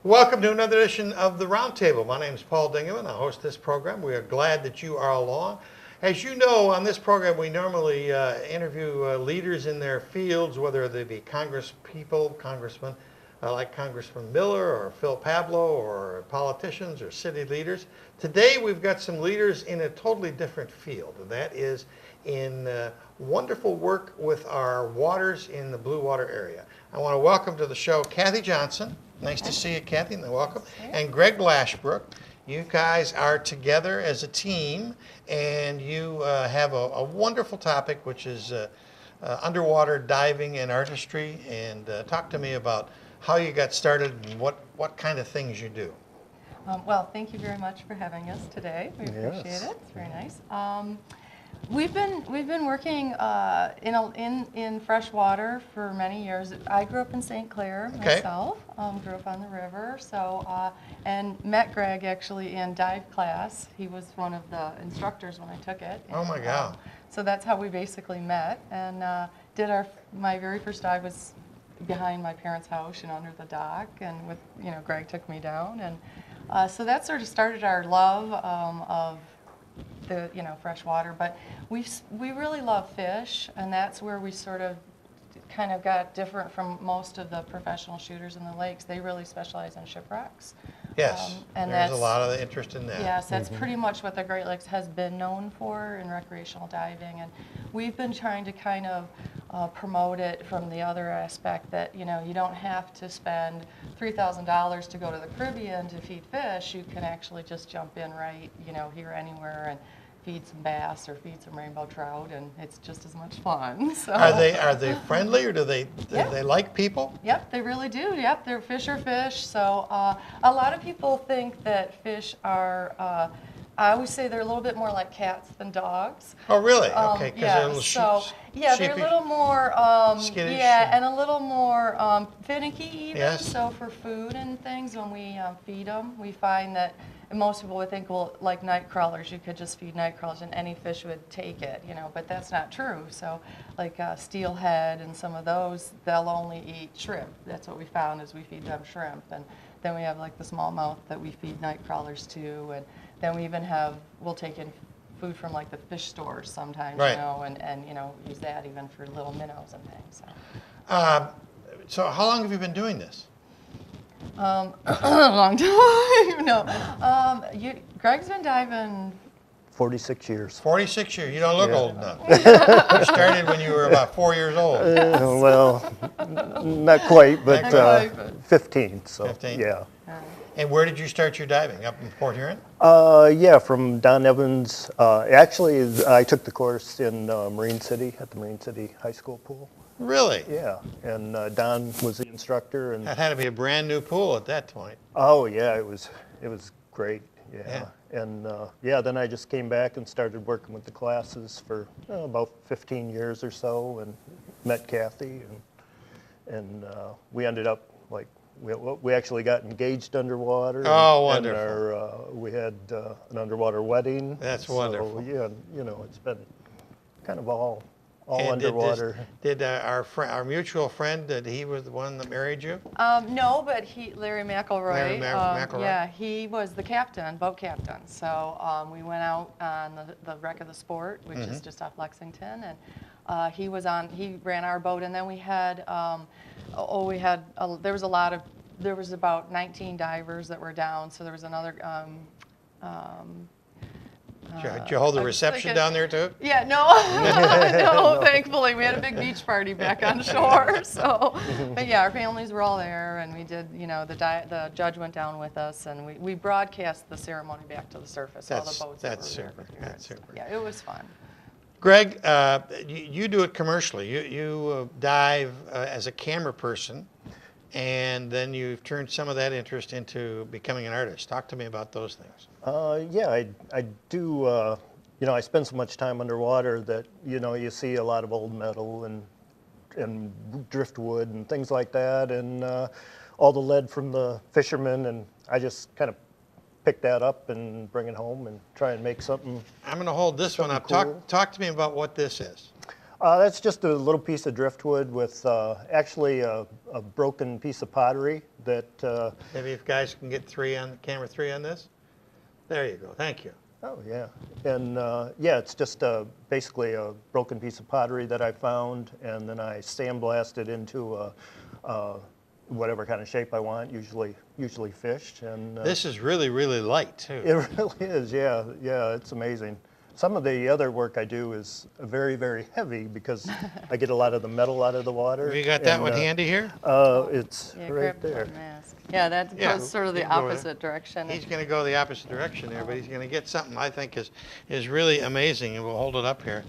Welcome to another edition of The Roundtable. My name is Paul Dingerman. I host this program. We are glad that you are along. As you know, on this program, we normally interview leaders in their fields, whether they be congresspeople, congressmen, like Congressman Miller or Phil Pablo, or politicians or city leaders. Today, we've got some leaders in a totally different field, and that is in wonderful work with our waters in the Blue Water area. I want to welcome to the show Kathy Johnson. Nice to see you, Kathy, and welcome. And Greg Lashbrook. You guys are together as a team, and you have a wonderful topic, which is underwater diving and artistry. And talk to me about how you got started and what kind of things you do. Well, thank you very much for having us today. We appreciate it. It's very nice. We've been working in fresh water for many years. I grew up in St.Clair myself. Grew up on the river. So and met Greg actually in dive class. He was one of the instructors when I took it. Oh my God! So that's how we basically met, and my very first dive was behind my parents' house and under the dock, and with Greg took me down, and so that sort of started our love of the fresh water. But we really love fish, and that's where we sort of kind of got different from most of the professional shooters in the lakes. They really specialize in shipwrecks. Yes, and there's a lot of interest in that. Yes, that's pretty much what the Great Lakes has been known for in recreational diving, and we've been trying to kind of promote it from the other aspect that you don't have to spend $3,000 to go to the Caribbean to feed fish. You can actually just jump in right here anywhere and feed some bass or feed some rainbow trout, and it's just as much fun. So are they friendly, or do they like people? Yep, they really do. Yep, they're fish are fish. So a lot of people think that fish are. I always say they're a little bit more like cats than dogs. Oh, really? Okay, because they're a little sheepish. They're a little more skittish. Yeah, and a little more finicky even. Yes. So for food and things, when we feed them, we find that most people would think, well, like night crawlers, you could just feed night crawlers and any fish would take it, but that's not true. So like steelhead and some of those, they'll only eat shrimp. That's what we found is we feed them shrimp. And then we have like the smallmouth that we feed night crawlers to. And then we even we'll take in food from like the fish stores sometimes, right. and use that even for little minnows and things. So how long have you been doing this? A long time. Greg's been diving 46 years. 46 years. You don't look old enough. You started when you were about 4 years old. Well, not quite, but 15. So 15? Yeah. And where did you start your diving? Up in Port Huron? Yeah, from Don Evans. Actually, I took the course in Marine City at the Marine City High School pool. Really? Yeah, and Don was the instructor. And that had to be a brand new pool at that point. Oh yeah, it was great. Yeah. And then I just came back and started working with the classes for about 15 years or so, and met Kathy, and we ended up like we actually got engaged underwater. Oh, wonderful! And we had an underwater wedding. That's wonderful. So yeah, it's been kind of all underwater. Did our mutual friend, he was the one that married you? No, but Larry McElroy. Larry McElroy. Yeah, he was the captain, boat captain. So we went out on the wreck of the Sport, which is just off Lexington, and he ran our boat, and then we had there was about 19 divers that were down, so there was another. Did you hold the reception down there too? Yeah, no, thankfully we had a big beach party back on shore. So, but yeah, our families were all there, and we did. The judge went down with us, and we broadcast the ceremony back to the surface. All the boats. That's super. That's super. Yeah, it was fun. Greg, you do it commercially. You dive as a camera person, and then you've turned some of that interest into becoming an artist. Talk to me about those things. Yeah, I do. I spend so much time underwater that you see a lot of old metal and driftwood and things like that, and all the lead from the fishermen, and I just kind of pick that up and bring it home and try and make something. I'm going to hold this one up. Cool. Talk to me about what this is. That's just a little piece of driftwood with actually a broken piece of pottery that. Maybe if guys can get camera three on this. There you go. Thank you. Oh yeah, and yeah, it's just basically a broken piece of pottery that I found, and then I sandblasted into whatever kind of shape I want, usually fish. And This is really, really light too. it really is, yeah, it's amazing. Some of the other work I do is very, very heavy because I get a lot of the metal out of the water. Have you got that and, one handy here? It's Yeah, right grab the there. mask. Yeah, that Yeah, goes sort of the you can go there. opposite direction. He's going to go the opposite direction there, but he's going to get something I think is really amazing, and we'll hold it up here.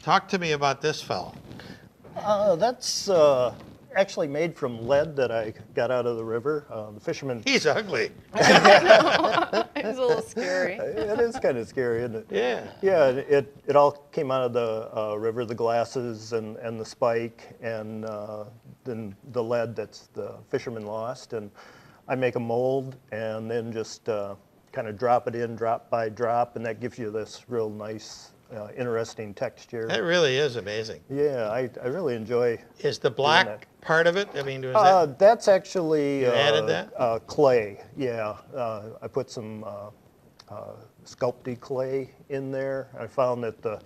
Talk to me about this fellow. That's actually made from lead that I got out of the river. The fishermen. He's ugly. It's a little scary. It is kind of scary, isn't it? Yeah. Yeah, it all came out of the river, the glasses and the spike, and then the lead that's the fishermen lost. And I make a mold and then just kind of drop it in drop by drop, and that gives you this real nice, interesting texture. That really is amazing. Yeah, I really enjoy. Is the black part of it? I mean, That's actually You added that? clay. Yeah, I put some Sculpey clay in there. I found that the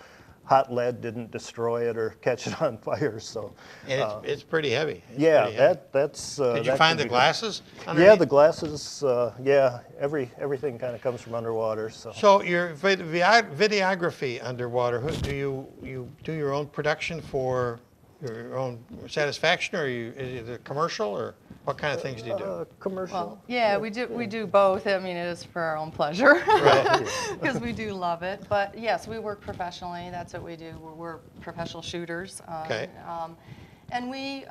hot lead didn't destroy it or catch it on fire. So, and it's pretty heavy. It's yeah, pretty heavy. that's. Did you that find could the be- glasses? Yeah, underneath? the glasses. Yeah, everything kind of comes from underwater. So. So your videography underwater, do you do your own production for your own satisfaction, or is it commercial, or what kind of things do you do? Commercial. Well, yeah, we do both. I mean, it is for our own pleasure Right. because we do love it. But yes, we work professionally. That's what we do. We're professional shooters. Okay. And we,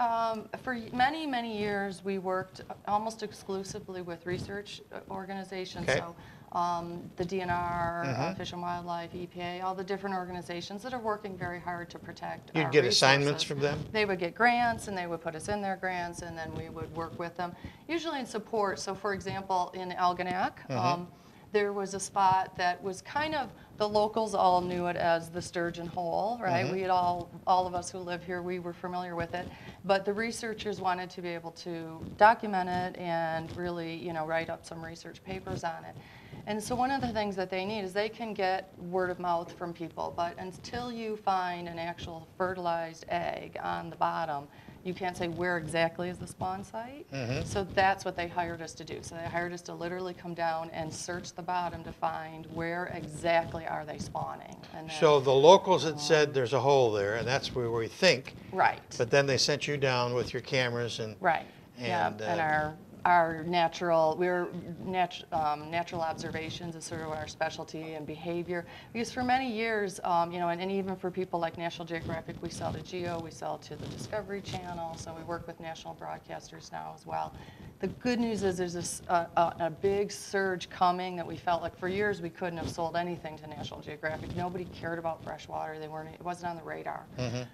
for many, many years, we worked almost exclusively with research organizations. Okay. So the DNR, Fish and Wildlife, EPA, all the different organizations that are working very hard to protect our You'd get assignments resources. from them? They would get grants, and they would put us in their grants, and then we would work with them, usually in support. So, for example, in Algonac, there was a spot that was kind of, the locals all knew it as the Sturgeon Hole, right? We had all of us who live here, we were familiar with it. But the researchers wanted to be able to document it and really, write up some research papers on it. And so one of the things that they need is they can get word of mouth from people, but until you find an actual fertilized egg on the bottom, you can't say where exactly is the spawn site. So that's what they hired us to do. So they hired us to literally come down and search the bottom to find where exactly are they spawning. And then, So the locals had said there's a hole there, and that's where we think. right. But then they sent you down with your cameras and. Right. And, And our natural observations is sort of our specialty and behavior. Because for many years, and even for people like National Geographic, we sell to Geo, we sell to the Discovery Channel, so we work with national broadcasters now as well. The good news is there's this a big surge coming that we felt like for years we couldn't have sold anything to National Geographic. Nobody cared about freshwater. It wasn't on the radar.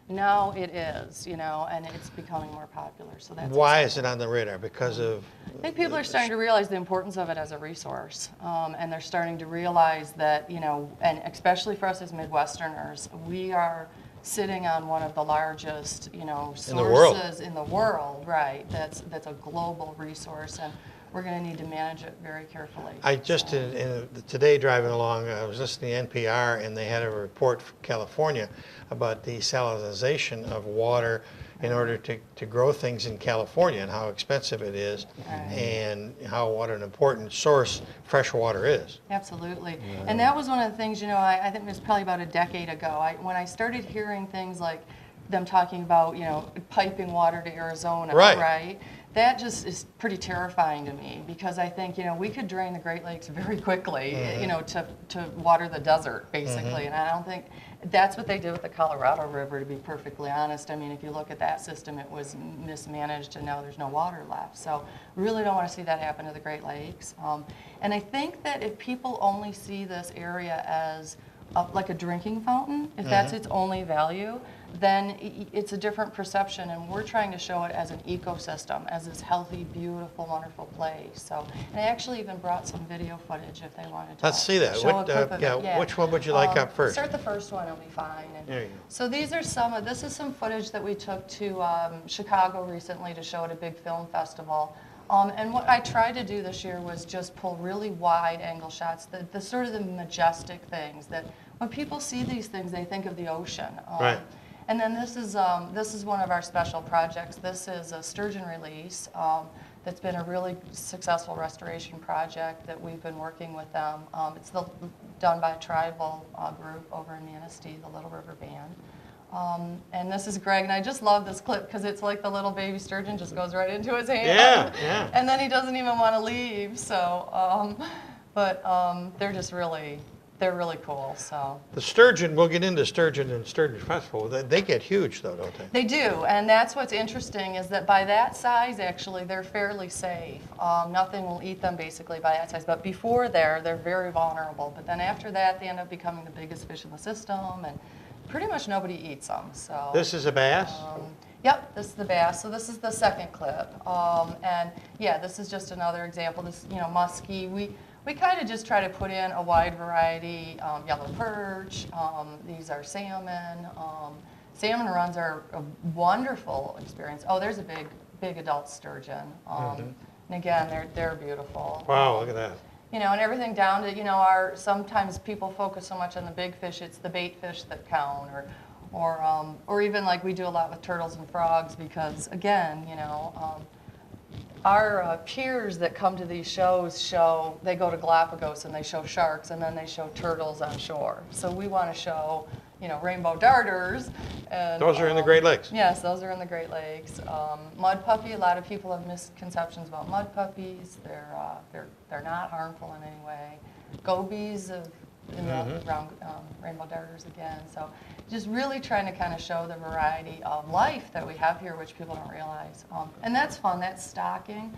Now it is, and it's becoming more popular. So that's Why exciting. is it on the radar? Because of. I think people are starting to realize the importance of it as a resource, and they're starting to realize that, and especially for us as Midwesterners, we are sitting on one of the largest, sources in the world, right? That's a global resource, and we're going to need to manage it very carefully. I just, today driving along, I was listening to NPR, and they had a report from California about desalinization of water in order to grow things in California and how expensive it is, and what an important source fresh water is. Absolutely. And that was one of the things, I think it was probably about a decade ago, when I started hearing things like them talking about, piping water to Arizona, right? That just is pretty terrifying to me because I think, we could drain the Great Lakes very quickly, to water the desert, basically. And I don't think that's what they did with the Colorado River, to be perfectly honest. I mean, if you look at that system, it was mismanaged and now there's no water left. So really don't want to see that happen to the Great Lakes. And I think that if people only see this area as like a drinking fountain, if that's its only value, then it's a different perception, and we're trying to show it as an ecosystem, as this healthy, beautiful, wonderful place. So, and I actually even brought some video footage if they wanted to. Let's see that. Show a clip of it. Yeah. Which one would you like up first? Start the first one, it'll be fine. And There you go. so these are this is some footage that we took to Chicago recently to show at a big film festival. And what I tried to do this year was just pull really wide angle shots, the sort of the majestic things that when people see these things, they think of the ocean. Right. And then this is one of our special projects. This is a sturgeon release that's been a really successful restoration project that we've been working with them. It's done by a tribal group over in Manistee, the Little River Band. And this is Greg, and I just love this clip because it's like the little baby sturgeon just goes right into his hand. Yeah, yeah. And then he doesn't even want to leave. So, they're just they're really cool. So The sturgeon, we'll get into sturgeon and sturgeon festival. They get huge though, don't they? they do, and that's what's interesting is that by that size, actually, they're fairly safe. Nothing will eat them basically by that size. But before they're very vulnerable. But then after that, they end up becoming the biggest fish in the system, and pretty much nobody eats them. So This is a bass? Yep, this is the bass. So this is the second clip, and yeah, this is just another example. This, muskie. We kind of just try to put in a wide variety. Yellow perch. These are salmon. Salmon runs are a wonderful experience. Oh, there's a big adult sturgeon. And again, they're beautiful. Wow, look at that. And everything down to sometimes people focus so much on the big fish. It's the bait fish that count, or even like we do a lot with turtles and frogs because again, our peers that come to these shows they go to Galapagos and they show sharks and then they show turtles on shore. So we want to show, rainbow darters. And, Those are in the Great Lakes? Yes, those are in the Great Lakes. Mud puppy, a lot of people have misconceptions about mud puppies. They're not harmful in any way. Gobies around rainbow darters again. So just really trying to kind of show the variety of life that we have here, which people don't realize. And that's fun, that's stocking.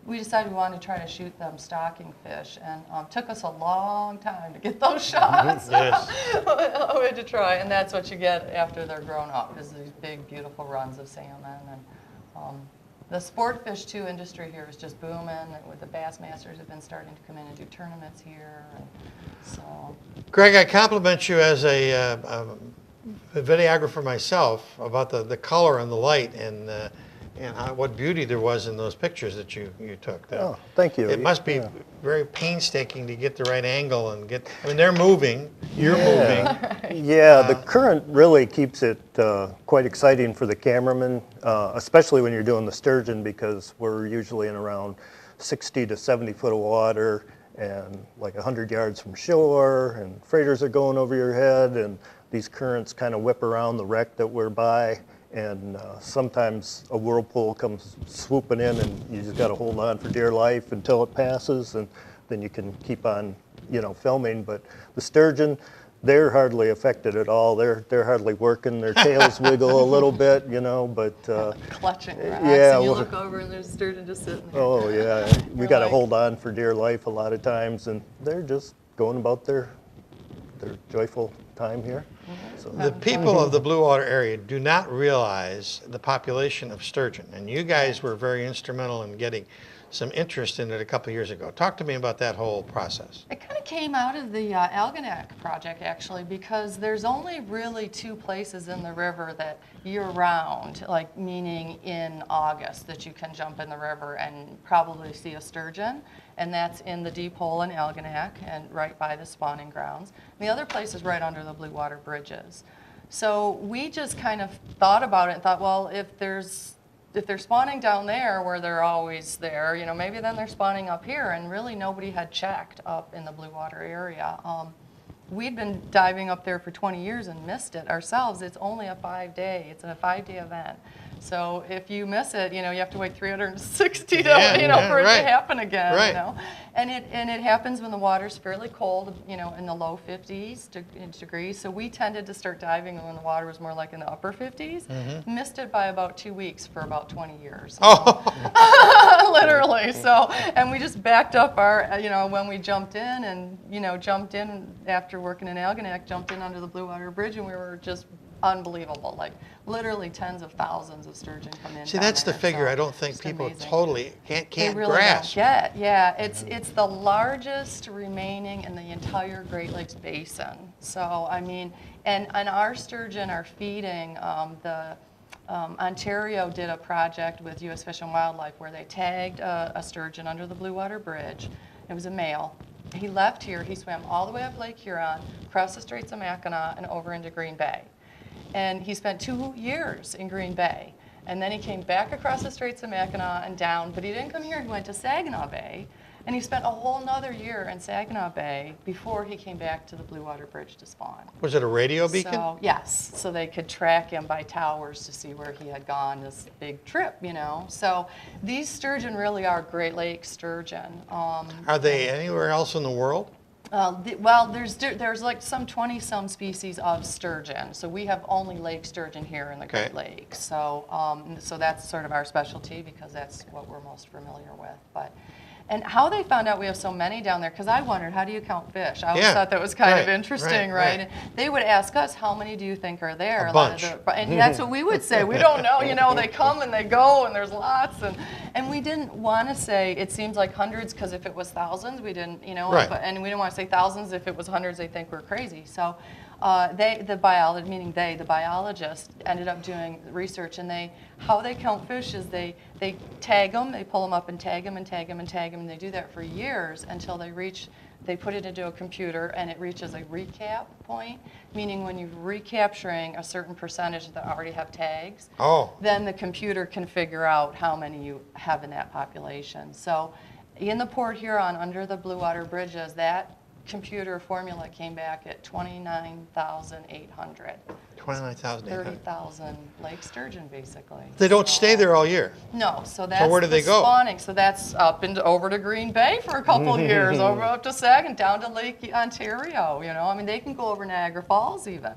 We decided we wanted to try to shoot them stocking fish, and took us a long time to get those shots. Yes. We had to try, and that's what you get after they're grown up, is these big, beautiful runs of salmon. And the sport fish, too, industry here is just booming. With the Bassmasters have been starting to come in and do tournaments here. And so, Greg, I compliment you as a videographer myself about the color and the light and what beauty there was in those pictures that you took. Oh, thank you. It must be very painstaking to get the right angle and they're moving, you're moving. Yeah, the current really keeps it quite exciting for the cameraman, especially when you're doing the sturgeon because we're usually in around 60 to 70 foot of water and like 100 yards from shore, and freighters are going over your head, and these currents kind of whip around the wreck that we're by, and sometimes a whirlpool comes swooping in and you just got to hold on for dear life until it passes, and then you can keep on, filming. But the sturgeon, they're hardly affected at all. They're hardly working. Their tails wiggle a little bit, but clutching rocks, yeah, and you look over and there's sturgeon just sitting there. oh yeah, we got to hold on for dear life a lot of times, and they're just going about their joyful time here. So. The people of the Blue Water area do not realize the population of sturgeon, and you guys were very instrumental in getting some interest in it a couple of years ago. Talk to me about that whole process. It kind of came out of the Algonac project, actually, because there's only really 2 places in the river that year-round, like meaning in August, that you can jump in the river and probably see a sturgeon, and that's in the deep hole in Algonac and right by the spawning grounds. And the other place is right under the Blue Water bridges. So we just kind of thought about it and thought, well, if they're spawning down there where they're always there, maybe then they're spawning up here, and really nobody had checked up in the Blue Water area. We'd been diving up there for 20 years and missed it ourselves. It's only a 5-day, it's a 5-day event. So if you miss it, you have to wait 360 for it to happen again. Right. And it happens when the water's fairly cold, in the low 50s degrees. So we tended to start diving when the water was more like in the upper 50s. Missed it by about 2 weeks for about 20 years. Oh. Literally. So, and we just backed up our, when we jumped in and, jumped in after working in Algonac, jumped in under the Blue Water Bridge, and we were just unbelievable. Like literally tens of thousands of sturgeon come in. See, down that's the there, figure so I don't think just people amazing. totally They can't really grasp. don't get. Yeah, it's the largest remaining in the entire Great Lakes Basin. So I mean, and our sturgeon are feeding Ontario did a project with U.S. Fish and Wildlife where they tagged a sturgeon under the Blue Water Bridge. It was a male. He left here, he swam all the way up Lake Huron, across the Straits of Mackinac, and over into Green Bay. And he spent 2 years in Green Bay. And then he came back across the Straits of Mackinac and down, but he didn't come here, he went to Saginaw Bay. And he spent a whole nother year in Saginaw Bay before he came back to the Blue Water Bridge to spawn. Was it a radio beacon? So, yes, so they could track him by towers to see where he had gone this big trip, you know. So these sturgeon really are Great Lakes sturgeon. Are they anywhere else in the world? Well, there's like some 20-some species of sturgeon. So we have only lake sturgeon here in the Great Okay. Lakes. So, so that's sort of our specialty because that's what we're most familiar with. And how they found out we have so many down there, because I wondered, how do you count fish? I always Yeah, thought that was kind of right, interesting, right. right? And they would ask us, how many do you think are there? A bunch. And that's what we would say. We don't know, you know, they come and they go and there's lots. And we didn't want to say, it seems like hundreds, because if it was thousands, we didn't, you know, Right. and we didn't want to say thousands. If it was hundreds, they think we're crazy. So the biologists ended up doing research, and how they count fish is they tag them, they pull them up and tag them and tag them and tag them, and they do that for years until they put it into a computer and it reaches a recap point, meaning when you're recapturing a certain percentage that already have tags, then the computer can figure out how many you have in that population. So in the Port Huron, under the Blue Water Bridges, that computer formula came back at 29,800. 29,800. 30,000 lake sturgeon, basically. They don't So- stay there all year. No, so that's where do the they go? spawning. So that's up and over to Green Bay for a couple of years, over up to Sag and down to Lake Ontario. You know, I mean, they can go over Niagara Falls even.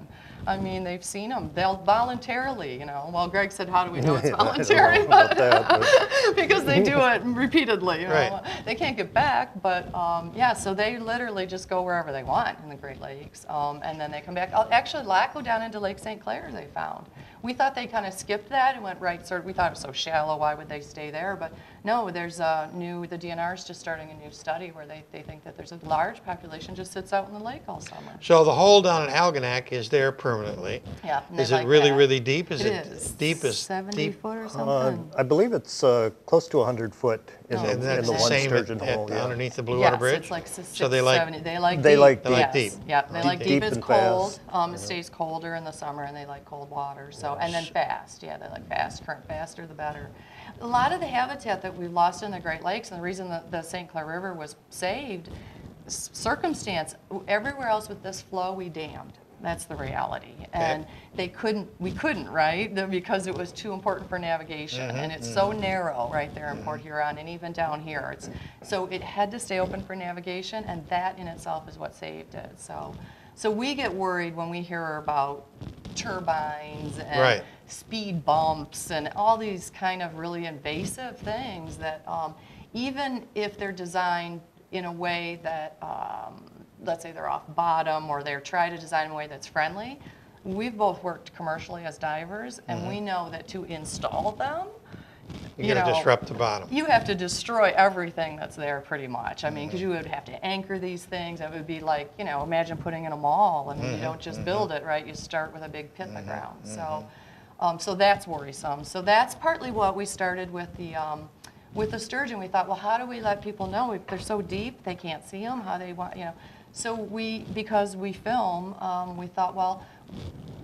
I mean, they've seen them. They'll voluntarily, you know. Well, Greg said, how do we know it's voluntary? I don't know about that, but Because they do it repeatedly, you know. Right. They can't get back, but yeah, so they literally just go wherever they want in the Great Lakes, and then they come back. Actually, Laco down into Lake St.Clair they found. We thought they kind of skipped that and went right, we thought it was so shallow, why would they stay there? But no, there's the DNR's just starting a new study where they think that there's a large population just sits out in the lake all summer. So the hole down in Algonac is there permanently. Yeah. and they Is it like really, that. really deep? Is It it is. deep as 70 deep? foot or something. I believe it's close to 100 foot in Oh, the, And that's in the the one same sturgeon hole. Yeah. underneath the Blue Water Yes, Bridge? it's like So they like 70. They like They deep. like They like Yes. deep. Yeah, they like Deep deep. It's and cold. fast. It stays colder in the summer, and they like cold water. So and then fast. Yeah, they like fast. Current faster, the better. A lot of the habitat that we've lost in the Great Lakes, and the reason that the St.Clair River was saved, circumstance. Everywhere else with this flow, we dammed. That's the reality. And we couldn't, right? Because it was too important for navigation. And it's so narrow right there in Port Huron and even down here. So it had to stay open for navigation, and that in itself is what saved it. So we get worried when we hear about turbines and Right. speed bumps and all these kind of really invasive things that even if they're designed in a way that let's say they're off bottom or they're trying to design in a way that's friendly. We've both worked commercially as divers, and we know that to install them, You gotta disrupt the bottom. you have to destroy everything that's there pretty much. I mean, because you would have to anchor these things. It would be like, you know, imagine putting in a mall. I mean, you don't just build it, right? You start with a big pit in the ground. So that's worrisome. So that's partly what we started with the sturgeon. We thought, well, how do we let people know if they're so deep they can't see them? How they want, you know? So because we film, we thought, well,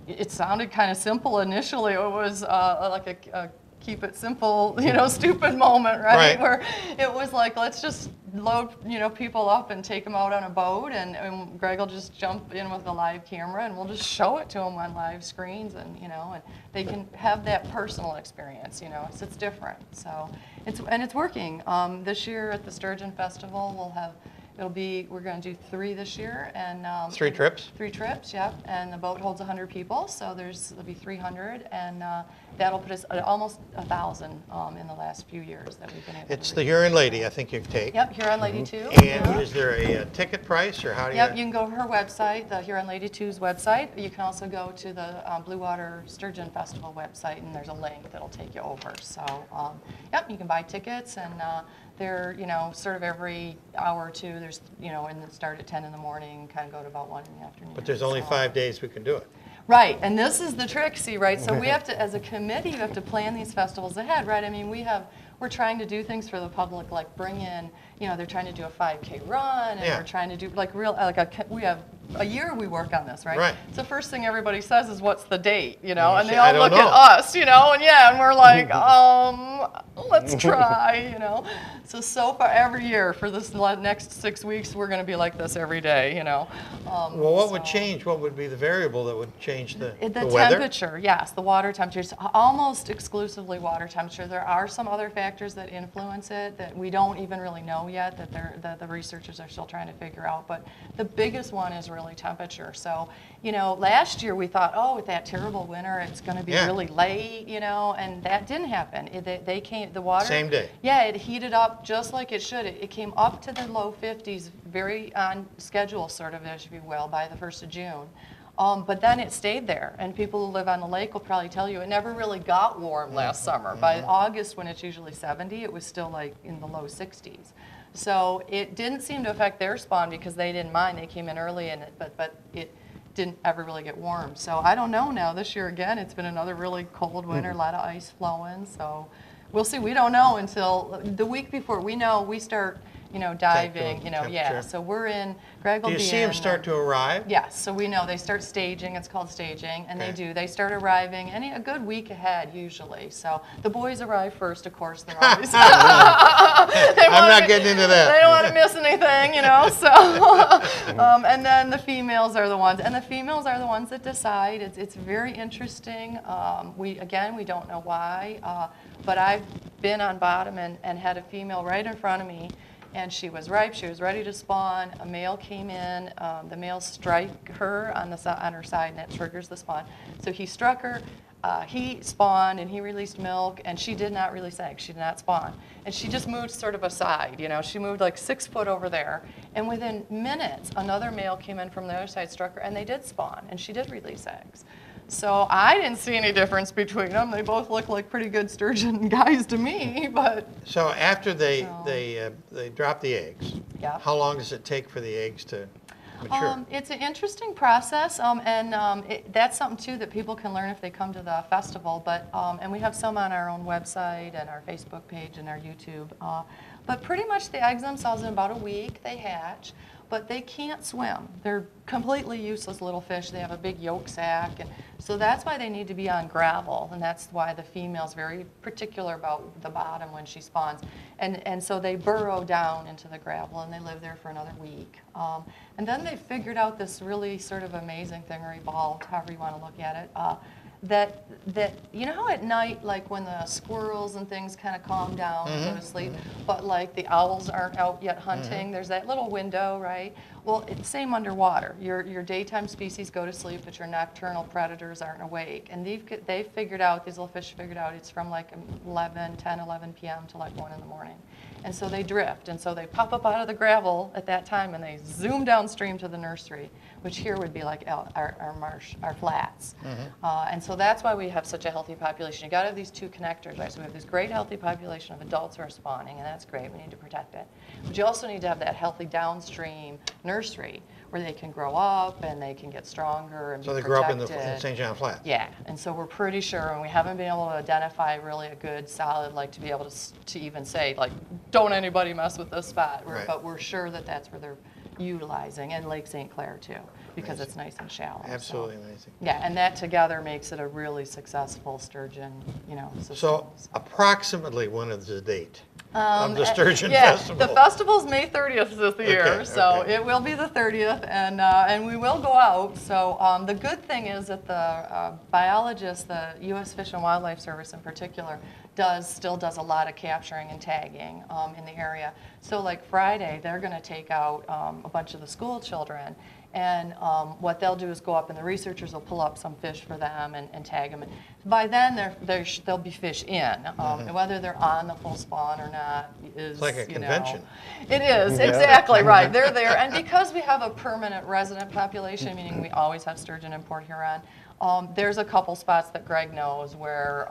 it sounded kind of simple initially. It was like a keep it simple, you know, stupid moment, right? Right. Where it was like, let's just load, you know, people up and take them out on a boat, and Greg will just jump in with a live camera, and we'll just show it to them on live screens, and you know, and they can have that personal experience, you know. So it's different. So it's working. This year at the Sturgeon Festival, we'll have we're going to do 3 this year, and 3 trips? 3 trips, yep. And the boat holds 100 people, so there'll be 300, and that'll put us at almost 1,000 in the last few years that we've been able It's to the reach. Huron Lady, I think you take. Yep, Huron Lady 2. And yeah. is there a ticket price, or how do you? Yep, you can go to her website, the Huron Lady 2's website. You can also go to the Blue Water Sturgeon Festival website, and there's a link that'll take you over. So, yep, you can buy tickets, and they're, sort of every hour or two. There's, and they start at 10 in the morning, kind of go to about 1 in the afternoon. But there's only So- 5 days we can do it. Right, and this is the trick, see, right? So we have to, as a committee, you have to plan these festivals ahead, right? I mean, we're trying to do things for the public, like bring in, they're trying to do a 5K run, and Yeah. we're trying to do we have a year we work on this, right? Right. So first thing everybody says is, what's the date, you and say, they "I all don't look know." at us, and we're like, let's try, So far, every year for this next 6 weeks, we're going to be like this every day, Well, what would change? What would be the variable that would change the The weather? temperature, yes, the water temperature. It's almost exclusively water temperature. There are some other factors that influence it that we don't even really know yet, that the researchers are still trying to figure out. But the biggest one is really temperature. So, last year we thought, with that terrible winter, it's going to be Yeah. really late, and that didn't happen. They came, the water. Same day. Yeah, it heated up just like it should. It came up to the low 50s, very on schedule, sort of, if you will, by the 1st of June. But then it stayed there, and people who live on the lake will probably tell you it never really got warm last summer. By August, when it's usually 70, it was still like in the low 60s. So it didn't seem to affect their spawn because they didn't mind. They came in early, but it didn't ever really get warm. So I don't know now. This year again, it's been another really cold winter, a lot of ice flowing. So we'll see. We don't know until the week before. We know we start. Diving, yeah. temperature. So we're in, Greg will Do be you see in. them start to arrive? Yes, so we know they start staging, it's called staging, and Okay. they start arriving a good week ahead usually. So the boys arrive first, of course, they're always. I'm not getting into that. They don't want to miss anything, and then the females are the ones that decide. It's very interesting. We don't know why, but I've been on bottom and had a female right in front of me. And she was ripe. She was ready to spawn. A male came in. The male struck her on her side, and that triggers the spawn. So he struck her. He spawned, and he released milk. And she did not release eggs. She did not spawn. And she just moved sort of aside. She moved like 6 foot over there. And within minutes, another male came in from the other side, struck her, and they did spawn, and she did release eggs. So I didn't see any difference between them. They both look like pretty good sturgeon guys to me, but. So after they drop the eggs, Yeah. how long does it take for the eggs to mature? It's an interesting process, and that's something too that people can learn if they come to the festival. But and we have some on our own website and our Facebook page and our YouTube. But pretty much the eggs themselves, in about a week they hatch. But they can't swim. They're completely useless little fish. They have a big yolk sac, and so that's why they need to be on gravel, and that's why the female's very particular about the bottom when she spawns. And so they burrow down into the gravel, and they live there for another week. And then they figured out this really sort of amazing thing, or evolved, however you want to look at it, that how at night, like when the squirrels and things kind of calm down and go to sleep, but like the owls aren't out yet hunting, there's that little window, right? Well, it's the same underwater. Your daytime species go to sleep, but your nocturnal predators aren't awake. And they've figured out, these little fish figured out, it's from like 10, 11 p.m. to like 1 in the morning. And so they drift, and so they pop up out of the gravel at that time, and they zoom downstream to the nursery, which here would be like our marsh, our flats. And so that's why we have such a healthy population. You got to have these two connectors, right? So we have this great healthy population of adults who are spawning, and that's great. We need to protect it. But you also need to have that healthy downstream nursery where they can grow up and they can get stronger and So be they grow up in protected. the St. John Flats. Yeah, and so we're pretty sure, and we haven't been able to identify really a good solid, like to be able to even say, like, don't anybody mess with this spot. Right. But we're sure that that's where they're utilizing, and Lake St. Clair too, because it's nice and shallow. Absolutely So. amazing. Yeah, and that together makes it a really successful sturgeon, system. So approximately when is the date? of the Sturgeon Yeah, Festival? the festival's May 30th this year, Okay, so okay. it will be the 30th, and we will go out. So the good thing is that the biologists, the U.S. Fish and Wildlife Service in particular, still does a lot of capturing and tagging in the area. So like Friday, they're going to take out a bunch of the school children. And what they'll do is go up, and the researchers will pull up some fish for them and tag them. By then, there'll be fish in. And whether they're on the full spawn or not is, It's like a convention. It is, exactly right. They're there. And because we have a permanent resident population, meaning we always have sturgeon in Port Huron, there's a couple spots that Greg knows where,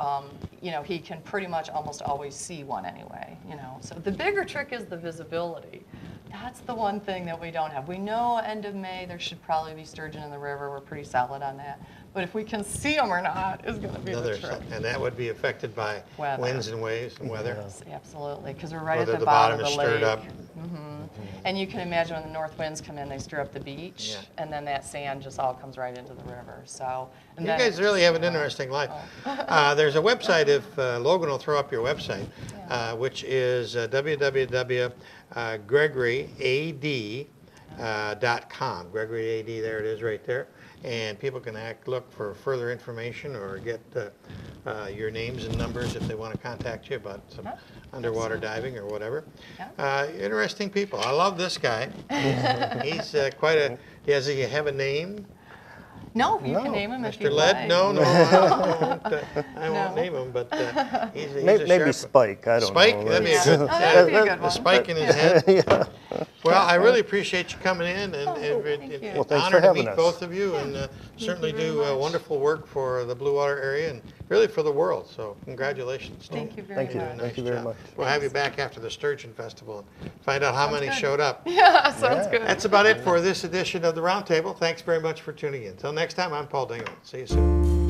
he can pretty much almost always see one anyway, So the bigger trick is the visibility. That's the one thing that we don't have. We know end of May there should probably be sturgeon in the river. We're pretty solid on that. But if we can see them or not is going to be the trick. And that would be affected by Weather. winds and waves and weather. Yes, absolutely, because we're right Whether at the the bottom bottom is of the lake. stirred up. And you can imagine when the north winds come in, they stir up the beach, Yeah. and then that sand just all comes right into the river. So, and You then guys it's really just, have an interesting life. There's a website, if Logan will throw up your website, which is www.gregoryad.com. Gregory AD, there it is right there. And people can look for further information or get your names and numbers if they want to contact you about some underwater diving or whatever. Interesting people. I love this guy. He's does he have a name? No, you can name him if you Mr. like. Lead? No, I won't name him, but he's a Maybe sharp- Spike, I don't Spike? know. That'd be a Yeah. good, Oh, that'd be a good the one. spike in his head. Yeah. Well, I really appreciate you coming in, and thank you. Well, thanks honor for to having meet us. both of you, and certainly very do much. wonderful work for the Blue Water area and really for the world. So congratulations. Thank you very Thank you. much. Thank you very job. much. We'll have you back after the Sturgeon Festival and find out how many good. showed up. Yeah, sounds Yeah. good. That's about it for this edition of the Roundtable. Thanks very much for tuning in. Until next time, I'm Paul Dingle. See you soon.